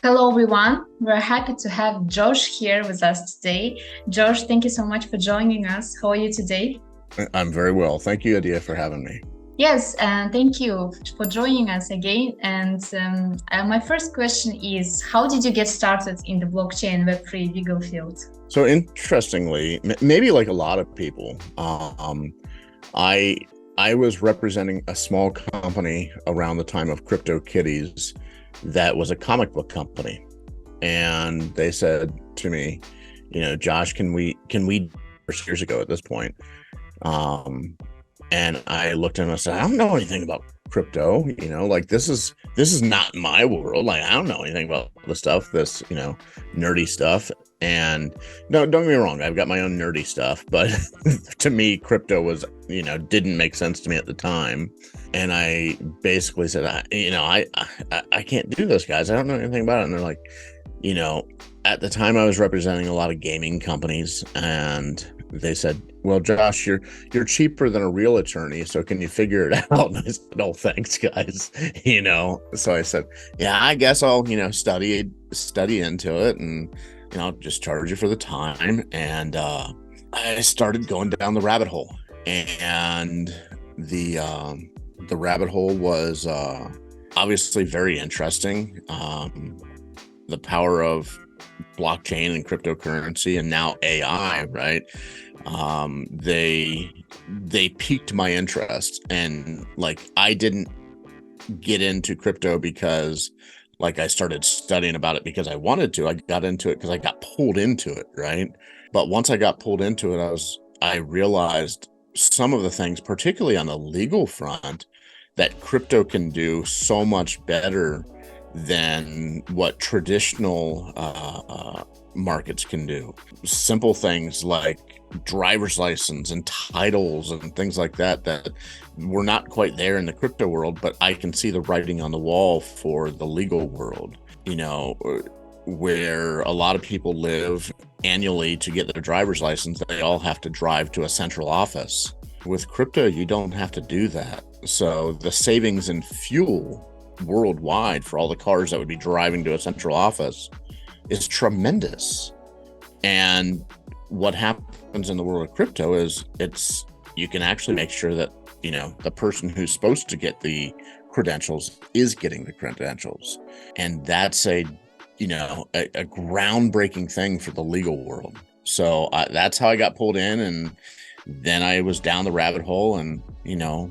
Hello, everyone. We're happy to have Josh here with us today. Josh, thank you so much for joining us. How are you today? I'm very well. Thank you, Adia, for having me. Yes, and thank you for joining us again. And my first question is, how did you get started in the blockchain Web3 legal field? So interestingly, maybe like a lot of people, I I was representing a small company around the time of CryptoKitties that was a comic book company, and they said to me, Josh, can we years ago at this point, um, and I looked at him and I said, I don't know anything about crypto, like this is not my world. Like, I don't know anything about the stuff, this, nerdy stuff. And no, don't get me wrong, I've got my own nerdy stuff, but to me, crypto was, didn't make sense to me at the time. And I basically said, I can't do this, guys. I don't know anything about it. And they're like, you know, at the time I was representing a lot of gaming companies, and they said, well, Josh, you're cheaper than a real attorney, so can you figure it out? And I said, oh, thanks, guys. So I said, yeah, I guess I'll, study into it, and just charge you for the time. And I started going down the rabbit hole, and the rabbit hole was obviously very interesting. The power of blockchain and cryptocurrency, and now AI, right? They piqued my interest, and like, I didn't get into crypto because like I started studying about it because I wanted to. I got into it because I got pulled into it, right? But once I got pulled into it, I realized some of the things, particularly on the legal front, that crypto can do so much better than what traditional markets can do. Simple things like driver's license and titles and things like that were not quite there in the crypto world, but I can see the writing on the wall for the legal world, where a lot of people live annually to get their driver's license. They all have to drive to a central office. With crypto, you don't have to do that. So the savings in fuel worldwide for all the cars that would be driving to a central office is tremendous. And what happens in the world of crypto is you can actually make sure that the person who's supposed to get the credentials is getting the credentials, and that's a groundbreaking thing for the legal world. So that's how I got pulled in, and then I was down the rabbit hole. And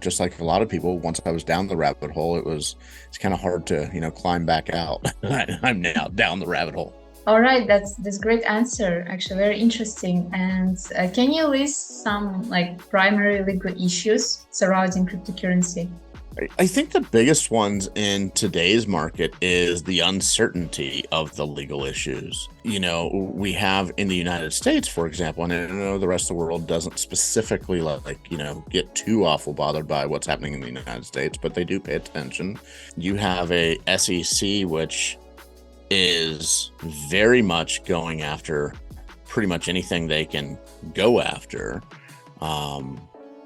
just like a lot of people, once I was down the rabbit hole, it's kind of hard to climb back out. I'm now down the rabbit hole. All right, that's great answer. Actually, very interesting. And can you list some like primary legal issues surrounding cryptocurrency? I think the biggest ones in today's market is the uncertainty of the legal issues. We have in the United States, for example, and I know the rest of the world doesn't specifically get too awful bothered by what's happening in the United States, but they do pay attention. You have a SEC, which is very much going after pretty much anything they can go after.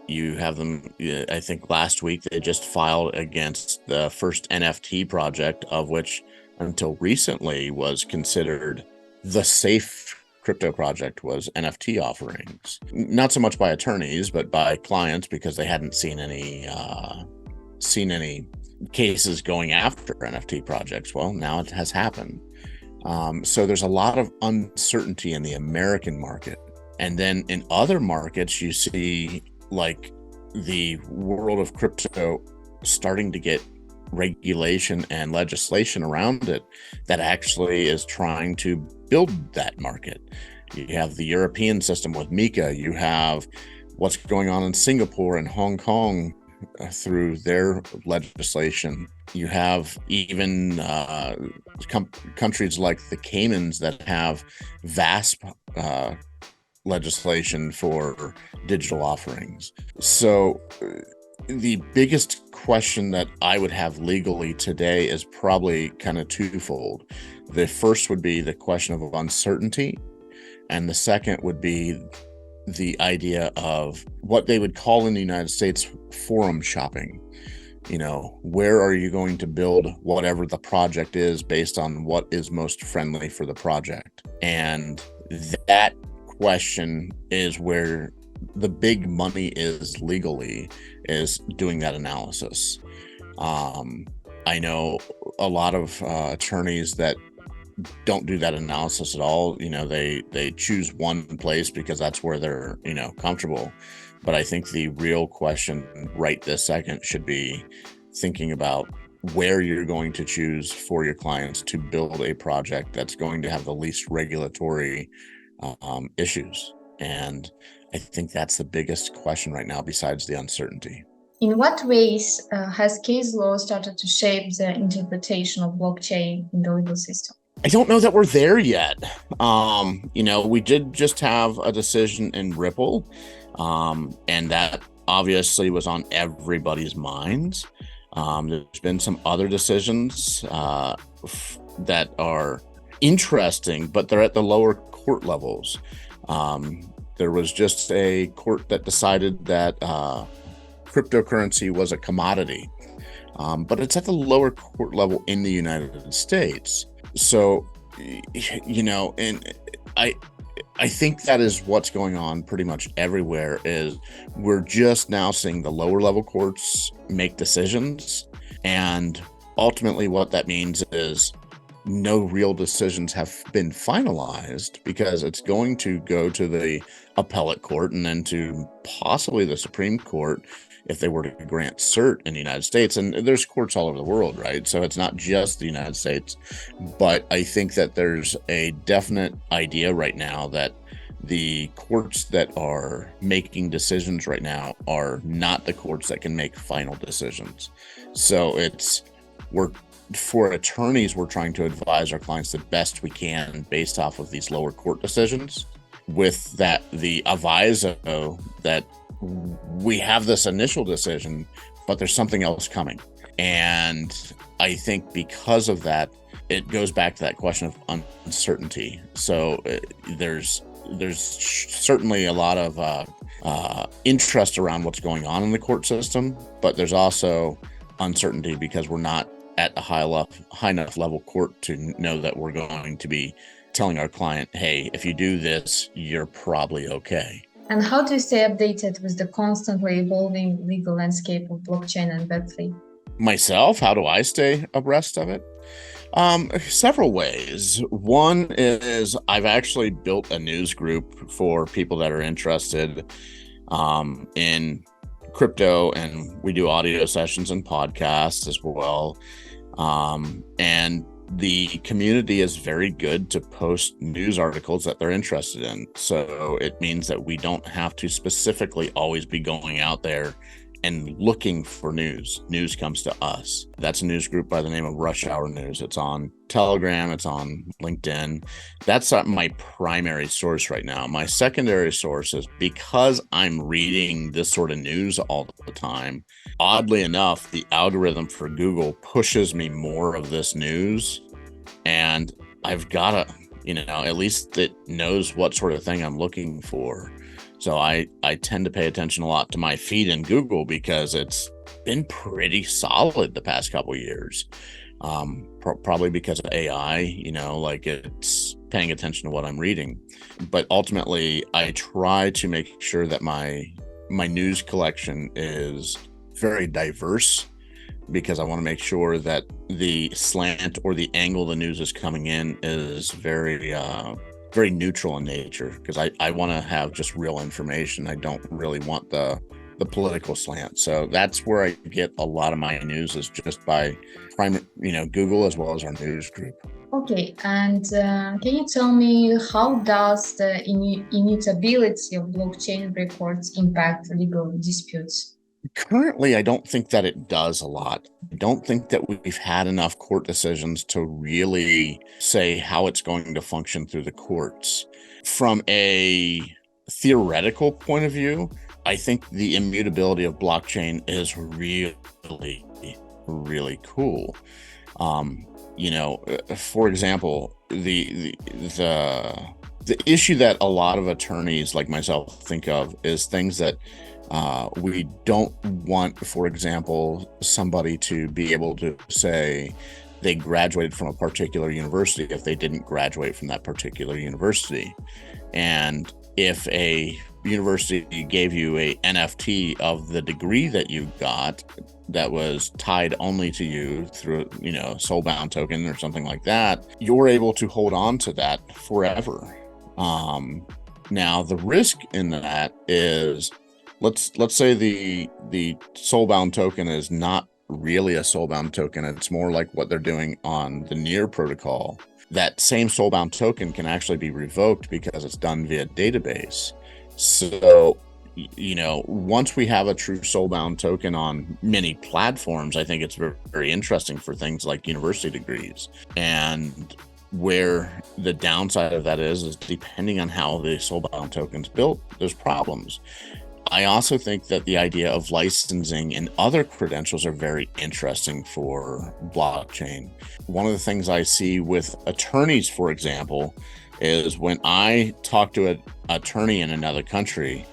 You have them, I think last week, they just filed against the first NFT project, of which until recently was considered the safe crypto project, was NFT offerings. Not so much by attorneys, but by clients, because they hadn't seen any cases going after NFT projects. Well, now it has happened. So there's a lot of uncertainty in the American market. And then in other markets, you see like the world of crypto starting to get regulation and legislation around it that actually is trying to build that market. You have the European system with MiCA. You have what's going on in Singapore and Hong Kong through their legislation. You have even countries like the Caymans that have VASP legislation for digital offerings. So the biggest question that I would have legally today is probably kind of twofold. The first would be the question of uncertainty, and the second would be the idea of what they would call in the United States forum shopping. where are you going to build whatever the project is based on what is most friendly for the project? And that question is where the big money is legally, is doing that analysis. I know a lot of attorneys that don't do that analysis at all. They choose one place because that's where they're, comfortable. But I think the real question right this second should be thinking about where you're going to choose for your clients to build a project that's going to have the least regulatory issues. And I think that's the biggest question right now, besides the uncertainty. In what ways has case law started to shape the interpretation of blockchain in the legal system? I don't know that we're there yet. We did just have a decision in Ripple, and that obviously was on everybody's minds. There's been some other decisions that are interesting, but they're at the lower court levels. There was just a court that decided that cryptocurrency was a commodity, but it's at the lower court level in the United States. So, and I think that is what's going on pretty much everywhere. Is we're just now seeing the lower level courts make decisions, and ultimately what that means is no real decisions have been finalized, because it's going to go to the appellate court and then to possibly the Supreme Court if they were to grant cert in the United States. And there's courts all over the world, right? So it's not just the United States. But I think that there's a definite idea right now that the courts that are making decisions right now are not the courts that can make final decisions. So for attorneys, we're trying to advise our clients the best we can based off of these lower court decisions, with the aviso that we have this initial decision, but there's something else coming. And I think because of that, it goes back to that question of uncertainty. So there's certainly a lot of interest around what's going on in the court system, but there's also uncertainty because we're not at a high enough level court to know that we're going to be telling our client, hey, if you do this, you're probably okay. And how do you stay updated with the constantly evolving legal landscape of blockchain and Web3? Myself, how do I stay abreast of it? Several ways. One is I've actually built a news group for people that are interested in crypto, and we do audio sessions and podcasts as well. And the community is very good to post news articles that they're interested in. So it means that we don't have to specifically always be going out there and looking for news. News comes to us. That's a news group by the name of Rush Hour News. It's on Telegram, it's on LinkedIn. That's not my primary source right now. My secondary source is, because I'm reading this sort of news all the time, oddly enough, the algorithm for Google pushes me more of this news, and I've got to, at least it knows what sort of thing I'm looking for. So I tend to pay attention a lot to my feed in Google, because it's been pretty solid the past couple of years. Probably because of AI, like it's paying attention to what I'm reading. But ultimately, I try to make sure that my news collection is very diverse, because I want to make sure that the slant or the angle the news is coming in is very neutral in nature, because I want to have just real information. I don't really want the political slant. So that's where I get a lot of my news, is just by Google as well as our news group. Okay, and can you tell me, how does the immutability of blockchain records impact legal disputes? Currently, I don't think that it does a lot. I don't think that we've had enough court decisions to really say how it's going to function through the courts. From a theoretical point of view, I think the immutability of blockchain is really, really cool. For example, the issue that a lot of attorneys like myself think of is things that We don't want, for example, somebody to be able to say they graduated from a particular university if they didn't graduate from that particular university. And if a university gave you a NFT of the degree that you got that was tied only to you through, soulbound token or something like that, you're able to hold on to that forever. Now, the risk in that is, let's say the soulbound token is not really a soulbound token. It's more like what they're doing on the Near protocol. That same soulbound token can actually be revoked because it's done via database. So, once we have a true soulbound token on many platforms, I think it's very, very interesting for things like university degrees. And where the downside of that is depending on how the soulbound token's built, there's problems. I also think that the idea of licensing and other credentials are very interesting for blockchain. One of the things I see with attorneys, for example, is when I talk to an attorney in another country,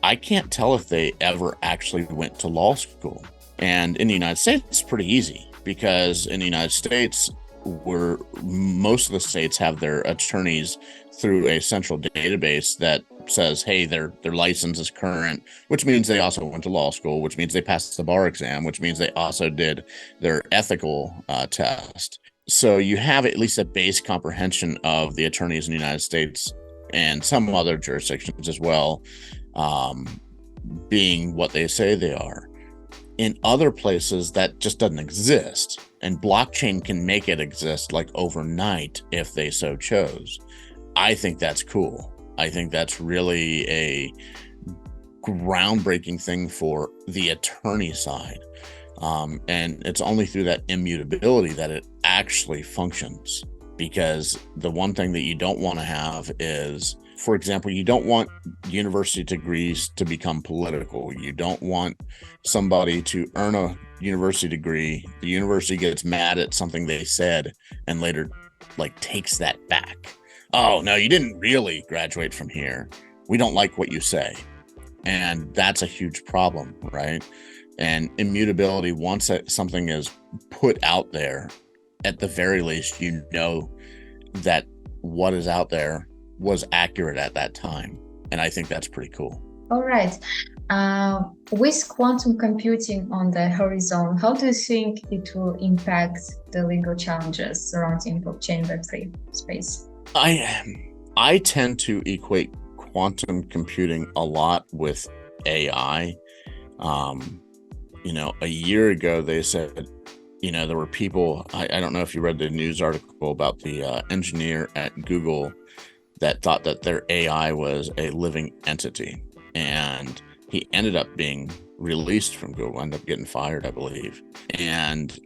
I can't tell if they ever actually went to law school. And in the United States, it's pretty easy because in the United States, where most of the states have their attorneys through a central database that says, hey, their license is current, which means they also went to law school, which means they passed the bar exam, which means they also did their ethical test. So you have at least a base comprehension of the attorneys in the United States and some other jurisdictions as well, being what they say they are. In other places, that just doesn't exist. And blockchain can make it exist like overnight if they so chose. I think that's cool. I think that's really a groundbreaking thing for the attorney side. And it's only through that immutability that it actually functions. Because the one thing that you don't want to have is, for example, you don't want university degrees to become political. You don't want somebody to earn a university degree, the university gets mad at something they said, and later takes that back. Oh, no, you didn't really graduate from here. We don't like what you say. And that's a huge problem, right? And immutability, once something is put out there, at the very least, you know that what is out there was accurate at that time. And I think that's pretty cool. All right. With quantum computing on the horizon, how do you think it will impact the legal challenges surrounding blockchain Web3 space? I tend to equate quantum computing a lot with AI. A year ago, they said, there were people, I don't know if you read the news article about the engineer at Google that thought that their AI was a living entity. And he ended up being released from Google, ended up getting fired, I believe. And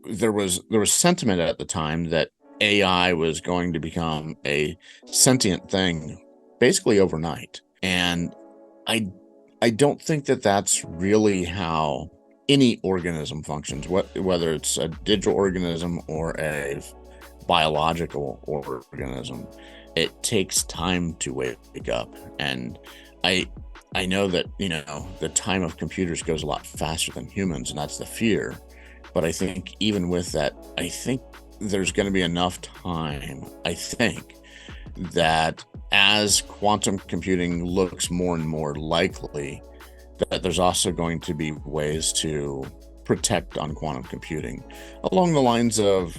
there was sentiment at the time that AI was going to become a sentient thing basically overnight. And I don't think that that's really how any organism functions, whether it's a digital organism or a biological organism. It takes time to wake up. And I know that, the time of computers goes a lot faster than humans, and that's the fear. But I think even with that, I think there's going to be enough time, I think, that as quantum computing looks more and more likely, that there's also going to be ways to protect on quantum computing along the lines of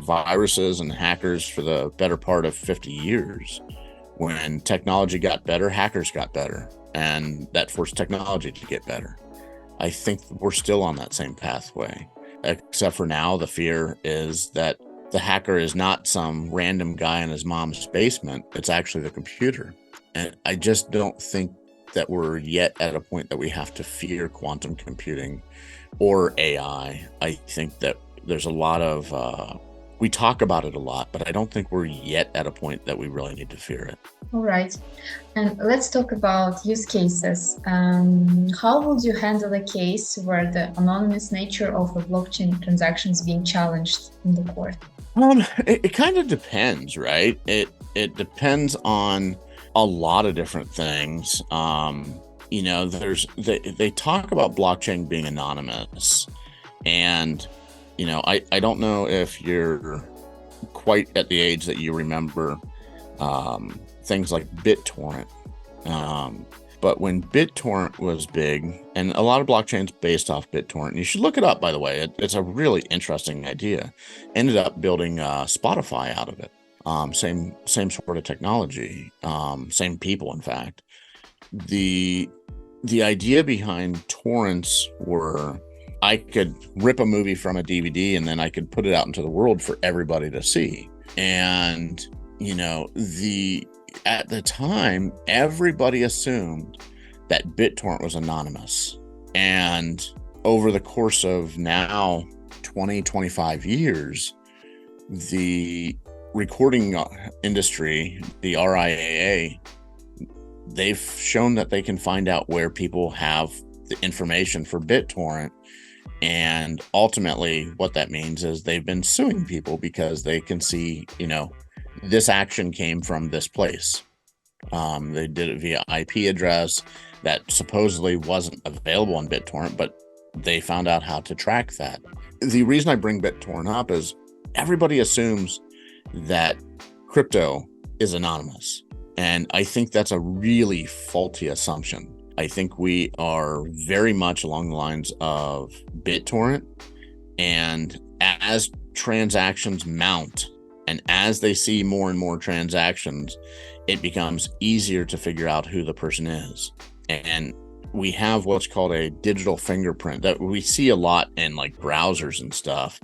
viruses and hackers for the better part of 50 years. When technology got better, hackers got better, and that forced technology to get better. I think we're still on that same pathway, except for now the fear is that the hacker is not some random guy in his mom's basement. It's actually the computer. And I just don't think that we're yet at a point that we have to fear quantum computing or AI. I think that there's a lot of, we talk about it a lot, but I don't think we're yet at a point that we really need to fear it. All right. And let's talk about use cases. How would you handle a case where the anonymous nature of a blockchain transaction is being challenged in the court? It kind of depends, right? It depends on a lot of different things. they talk about blockchain being anonymous, and I don't know if you're quite at the age that you remember things like BitTorrent. But when BitTorrent was big, and a lot of blockchains based off BitTorrent, you should look it up, by the way. It's a really interesting idea. Ended up building Spotify out of it. Same sort of technology, same people, in fact. The idea behind torrents were I could rip a movie from a DVD and then I could put it out into the world for everybody to see. And, at the time, everybody assumed that BitTorrent was anonymous. And over the course of now 20, 25 years, the recording industry, the RIAA, they've shown that they can find out where people have the information for BitTorrent. And ultimately, what that means is they've been suing people because they can see, this action came from this place. They did it via IP address that supposedly wasn't available on BitTorrent, but they found out how to track that. The reason I bring BitTorrent up is everybody assumes that crypto is anonymous. And I think that's a really faulty assumption. I think we are very much along the lines of BitTorrent. And as transactions mount, and as they see more and more transactions, it becomes easier to figure out who the person is. And we have what's called a digital fingerprint that we see a lot in like browsers and stuff.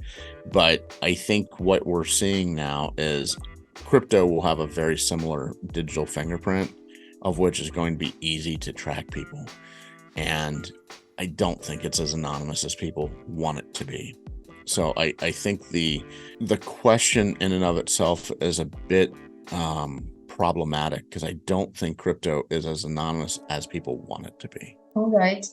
But I think what we're seeing now is crypto will have a very similar digital fingerprint, of which is going to be easy to track people. And I don't think it's as anonymous as people want it to be. So I think the question in and of itself is a bit problematic, because I don't think crypto is as anonymous as people want it to be. All right.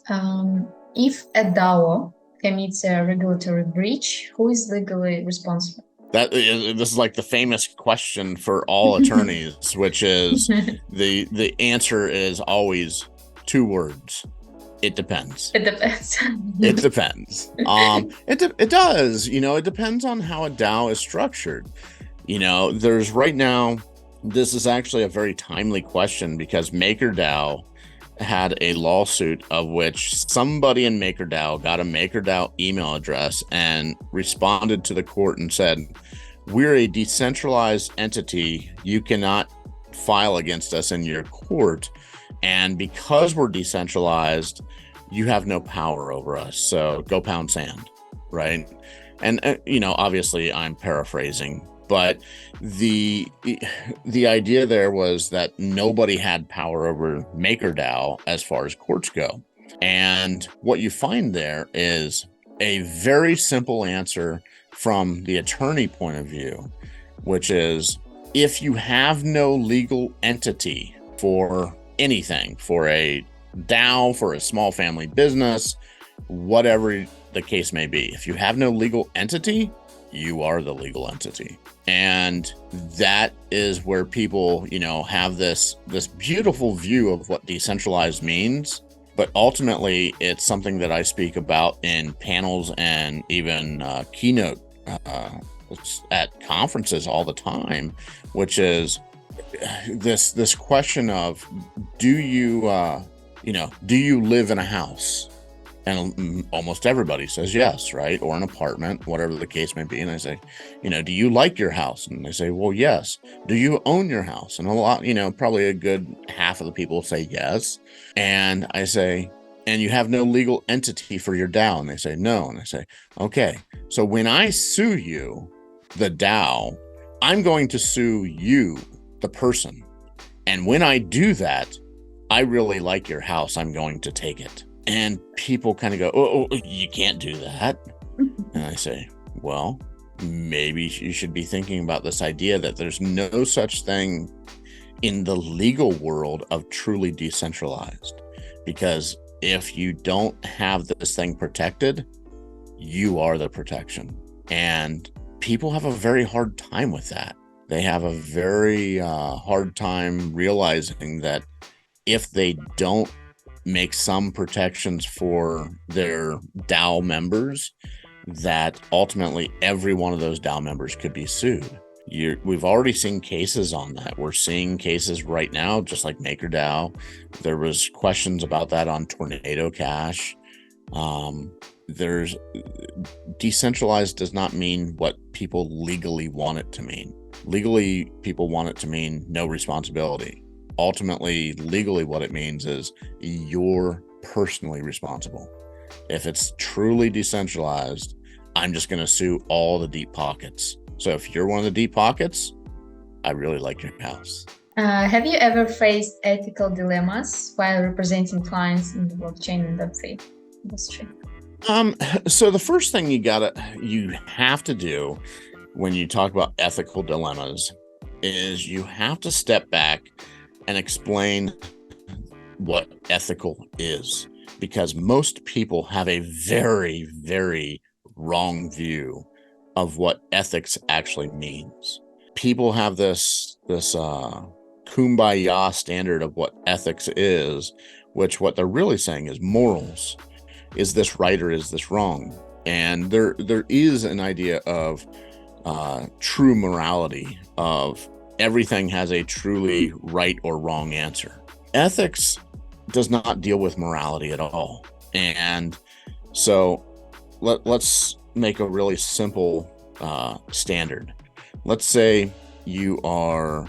If a DAO commits a regulatory breach, who is legally responsible? This is like the famous question for all attorneys, which is the answer is always two words. It depends. It depends. It depends. It does. It depends on how a DAO is structured. There's right now, this is actually a very timely question, because MakerDAO had a lawsuit of which somebody in MakerDAO got a MakerDAO email address and responded to the court and said, "We're a decentralized entity. You cannot file against us in your court. And because we're decentralized, you have no power over us. So go pound sand," right? And obviously I'm paraphrasing, but the idea there was that nobody had power over MakerDAO as far as courts go. And what you find there is a very simple answer from the attorney point of view, which is if you have no legal entity for anything, for a DAO, for a small family business, whatever the case may be, if you have no legal entity, you are the legal entity. And that is where people, have this beautiful view of what decentralized means. But ultimately, it's something that I speak about in panels and even keynote at conferences all the time, which is this question of, do you live in a house? And almost everybody says yes, right? Or an apartment, whatever the case may be. And I say, do you like your house? And they say, well, yes. Do you own your house? And a lot, probably a good half of the people say yes. And I say, and you have no legal entity for your DAO? And they say, no. And I say, okay, so when I sue you, the DAO, I'm going to sue you, the person. And when I do that, I really like your house. I'm going to take it. And people kind of go, oh, you can't do that. And I say, well, maybe you should be thinking about this idea that there's no such thing in the legal world of truly decentralized. Because if you don't have this thing protected, you are the protection. And people have a very hard time with that. They have a very hard time realizing that if they don't make some protections for their DAO members that ultimately every one of those DAO members could be sued. We've already seen cases on that. We're seeing cases right now, just like MakerDAO. There was questions about that on Tornado Cash. There's decentralized does not mean what people legally want it to mean. Legally, people want it to mean no responsibility. Ultimately, legally, what it means is you're personally responsible. If it's truly decentralized, I'm just going to sue all the deep pockets. So if you're one of the deep pockets, I really like your house. Have you ever faced ethical dilemmas while representing clients in the blockchain and Web3 industry? So the first thing you have to do when you talk about ethical dilemmas is you have to step back and explain what ethical is, because most people have a very, very wrong view of what ethics actually means. People have this kumbaya standard of what ethics is, which what they're really saying is morals. Is this right or is this wrong? And there is an idea of true morality, of everything has a truly right or wrong answer. Ethics does not deal with morality at all. And so let's make a really simple standard. Let's say you are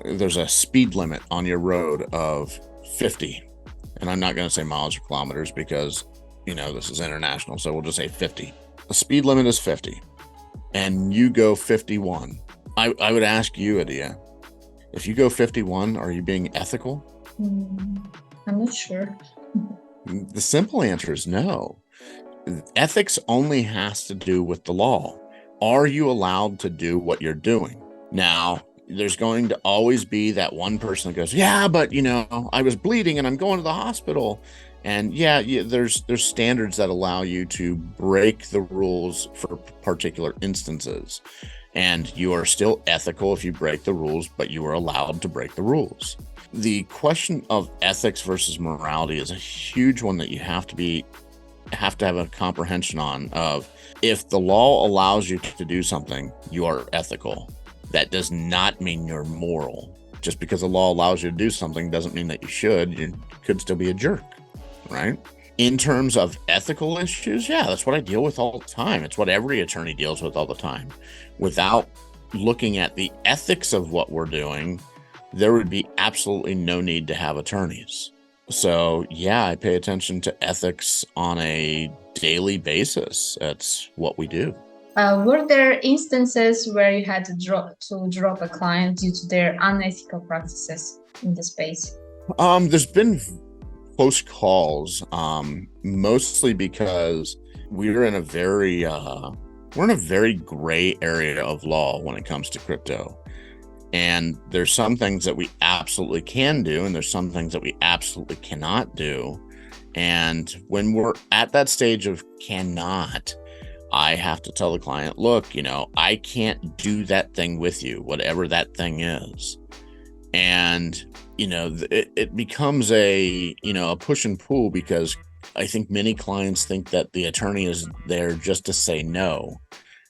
there's a speed limit on your road of 50, and I'm not going to say miles or kilometers because this is international, so we'll just say 50. The speed limit is 50 and you go 51. I would ask you, Adia, if you go 51, are you being ethical? I'm not sure. The simple answer is no. Ethics only has to do with the law. Are you allowed to do what you're doing? Now, there's going to always be that one person that goes, yeah, but I was bleeding and I'm going to the hospital. And there's standards that allow you to break the rules for particular instances. And you are still ethical if you break the rules, but you are allowed to break the rules. The question of ethics versus morality is a huge one that you have to have a comprehension on. Of if the law allows you to do something, you are ethical. That does not mean you're moral. Just because the law allows you to do something doesn't mean that you should. You could still be a jerk, right? In terms of ethical issues, that's what I deal with all the time. It's what every attorney deals with all the time. Without looking at the ethics of what we're doing, there would be absolutely no need to have attorneys. So I pay attention to ethics on a daily basis. That's what we do. Were there instances where you had to drop a client due to their unethical practices in the space? There's been close calls, mostly because we're in a very gray area of law when it comes to crypto. And there's some things that we absolutely can do, and there's some things that we absolutely cannot do. And when we're at that stage of cannot, I have to tell the client, look, I can't do that thing with you, whatever that thing is. And, it becomes a push and pull, because I think many clients think that the attorney is there just to say no.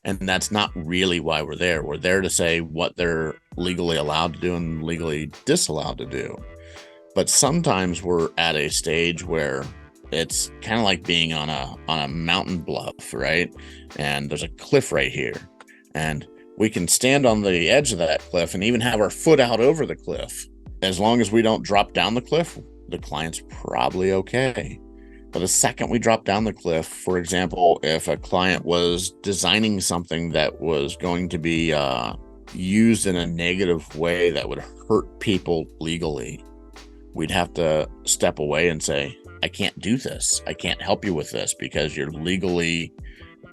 And that's not really why we're there. We're there to say what they're legally allowed to do and legally disallowed to do. But sometimes we're at a stage where it's kind of like being on a mountain bluff, right? And there's a cliff right here. And we can stand on the edge of that cliff and even have our foot out over the cliff. As long as we don't drop down the cliff, the client's probably okay. But the second we drop down the cliff, for example, if a client was designing something that was going to be used in a negative way that would hurt people legally, we'd have to step away and say, I can't do this. I can't help you with this because you're legally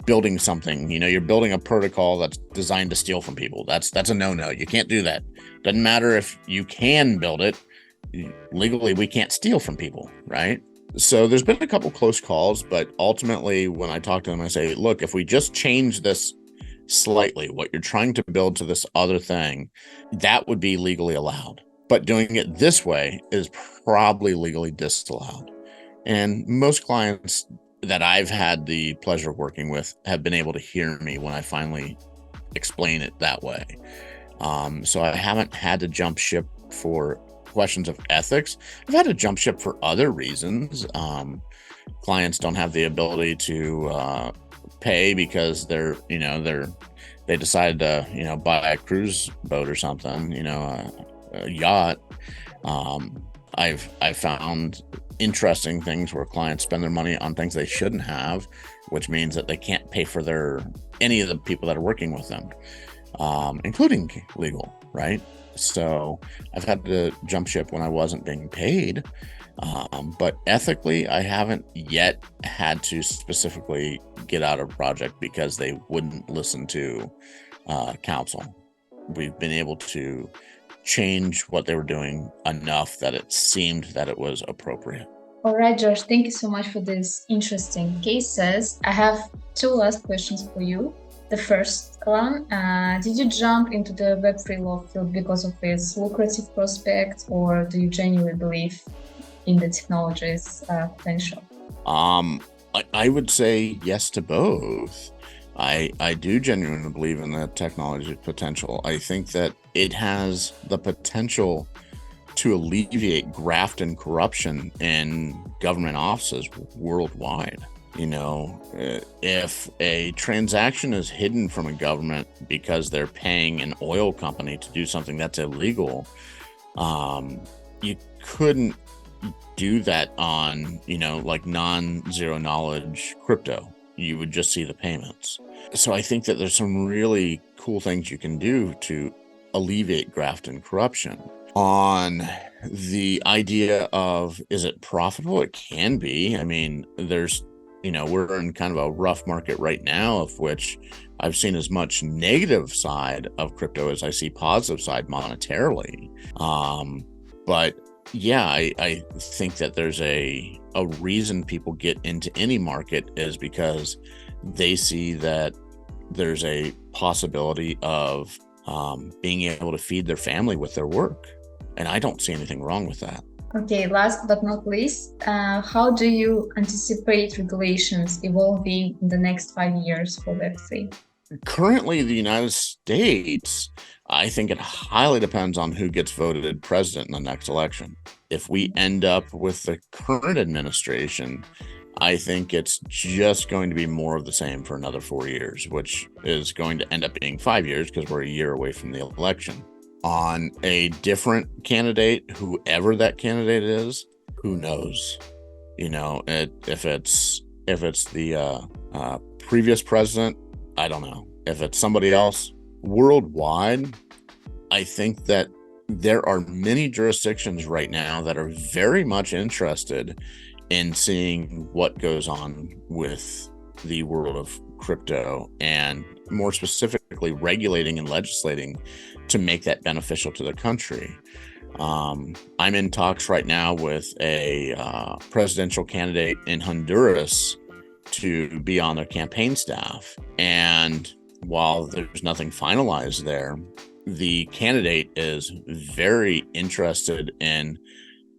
building something. You're building a protocol that's designed to steal from people. That's a no-no. You can't do that. Doesn't matter if you can build it. Legally, we can't steal from people, right? So there's been a couple close calls, but ultimately when I talk to them, I say, look, if we just change this slightly, what you're trying to build to this other thing, that would be legally allowed. but doing it this way is probably legally disallowed. And most clients that I've had the pleasure of working with have been able to hear me when I finally explain it that way. So I haven't had to jump ship for questions of ethics. I've had to jump ship for other reasons. Clients don't have the ability to pay because they decided to buy a cruise boat or something, a yacht. I've found interesting things where clients spend their money on things they shouldn't have, which means that they can't pay for any of the people that are working with them, including legal, right? So I've had to jump ship when I wasn't being paid. But ethically, I haven't yet had to specifically get out of a project because they wouldn't listen to counsel. We've been able to change what they were doing enough that it seemed that it was appropriate. All right, Josh, thank you so much for these interesting cases. I have two last questions for you. The first one, did you jump into the Web3 law field because of its lucrative prospect, or do you genuinely believe in the technology's potential? I would say yes to both. I do genuinely believe in the technology's potential. I think that it has the potential to alleviate graft and corruption in government offices worldwide. If a transaction is hidden from a government because they're paying an oil company to do something that's illegal, you couldn't do that on, like non-zero knowledge crypto. You would just see the payments. So I think that there's some really cool things you can do to alleviate graft and corruption. On the idea of, is it profitable? It can be. I mean, we're in kind of a rough market right now, of which I've seen as much negative side of crypto as I see positive side monetarily. But yeah, I think that there's a reason people get into any market is because they see that there's a possibility of being able to feed their family with their work. And I don't see anything wrong with that. Okay, last but not least, how do you anticipate regulations evolving in the next 5 years for Web3? Currently, the United States, I think it highly depends on who gets voted president in the next election. If we end up with the current administration, I think it's just going to be more of the same for another 4 years, which is going to end up being 5 years because we're a year away from the election. On a different candidate, whoever that candidate is, who knows? If it's the previous president, I don't know. If it's somebody else worldwide, I think that there are many jurisdictions right now that are very much interested in seeing what goes on with the world of crypto, and more specifically regulating and legislating to make that beneficial to the country. I'm in talks right now with a presidential candidate in Honduras to be on their campaign staff. And while there's nothing finalized there, the candidate is very interested in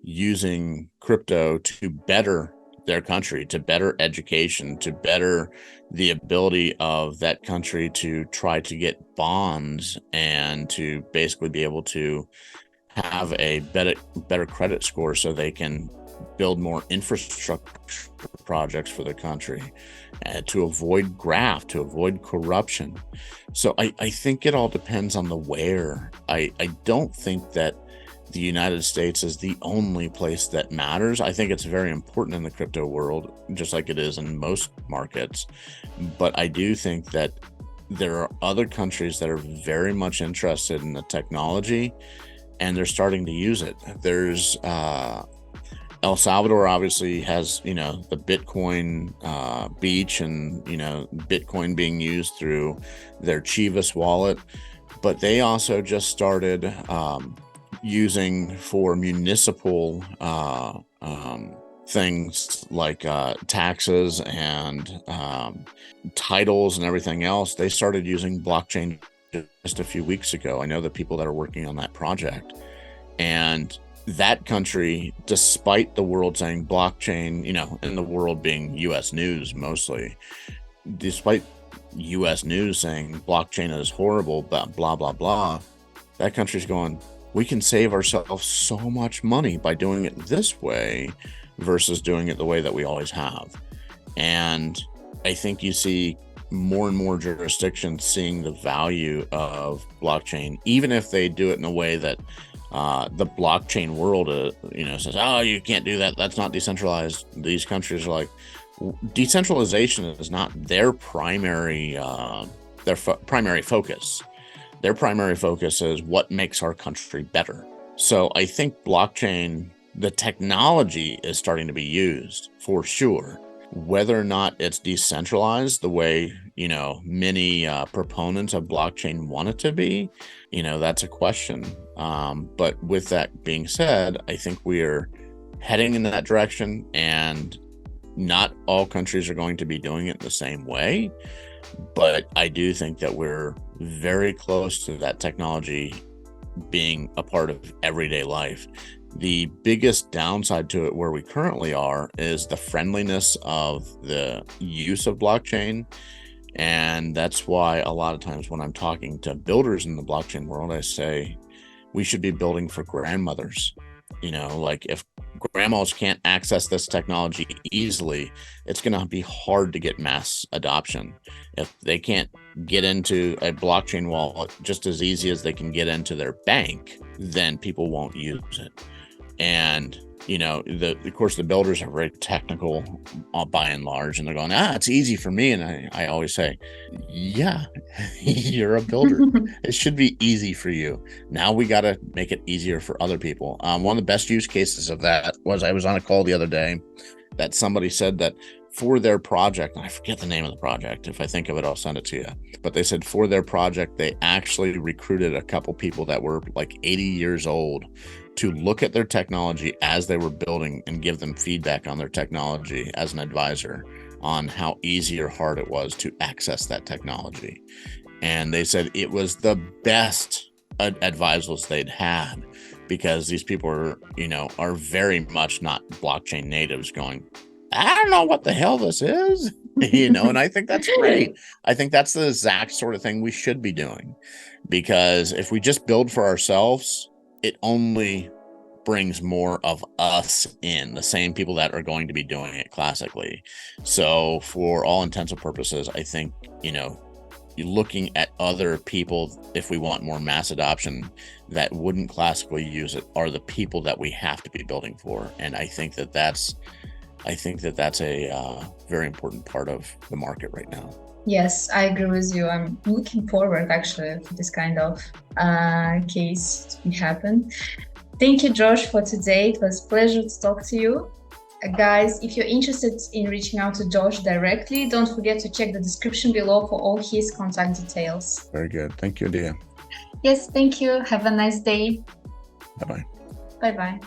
using crypto to better their country, to better education, to better the ability of that country to try to get bonds and to basically be able to have a better credit score so they can build more infrastructure projects for the country, to avoid graft, to avoid corruption. So I think it all depends on the where. I don't think that the United States is the only place that matters. I think it's very important in the crypto world, just like it is in most markets. But I do think that there are other countries that are very much interested in the technology, and they're starting to use it. There's El Salvador obviously has, the Bitcoin beach and, Bitcoin being used through their Chivas wallet. But they also just started using for municipal things like taxes and titles and everything else. They started using blockchain just a few weeks ago. I know the people that are working on that project. And that country, despite the world saying blockchain, and the world being US news mostly, despite US news saying blockchain is horrible, blah, blah, blah, blah, that country's going, we can save ourselves so much money by doing it this way versus doing it the way that we always have. And I think you see more and more jurisdictions seeing the value of blockchain, even if they do it in a way that the blockchain world, says, oh, you can't do that. That's not decentralized. These countries are like, decentralization is not their primary primary focus. Their primary focus is what makes our country better. So I think blockchain, the technology is starting to be used for sure. Whether or not it's decentralized the way, many proponents of blockchain want it to be, that's a question. But with that being said, I think we are heading in that direction, and not all countries are going to be doing it the same way. But I do think that we're very close to that technology being a part of everyday life. The biggest downside to it where we currently are is the friendliness of the use of blockchain. And that's why a lot of times when I'm talking to builders in the blockchain world, I say we should be building for grandmothers. Like if grandmas can't access this technology easily, it's going to be hard to get mass adoption. If they can't get into a blockchain wallet just as easy as they can get into their bank, then people won't use it. And of course the builders are very technical by and large, and they're going, it's easy for me. And I always say, yeah, you're a builder. It should be easy for you. Now we got to make it easier for other people. One of the best use cases of that was, I was on a call the other day that somebody said that for their project, and I forget the name of the project. If I think of it, I'll send it to you. But they said for their project, they actually recruited a couple people that were like 80 years old to look at their technology as they were building and give them feedback on their technology as an advisor on how easy or hard it was to access that technology. And they said it was the best advisors they'd had, because these people are very much not blockchain natives going, I don't know what the hell this is, and I think that's great. I think that's the exact sort of thing we should be doing, because if we just build for ourselves, it only brings more of us in, the same people that are going to be doing it classically. So for all intents and purposes, I think, you're looking at other people, if we want more mass adoption, that wouldn't classically use it, are the people that we have to be building for. And I think that that's a very important part of the market right now. Yes, I agree with you. I'm looking forward actually for this kind of case to happen. Thank you, Josh, for today. It was a pleasure to talk to you. Guys, if you're interested in reaching out to Josh directly, don't forget to check the description below for all his contact details. Very good. Thank you, Dia. Yes, thank you. Have a nice day. Bye-bye. Bye-bye.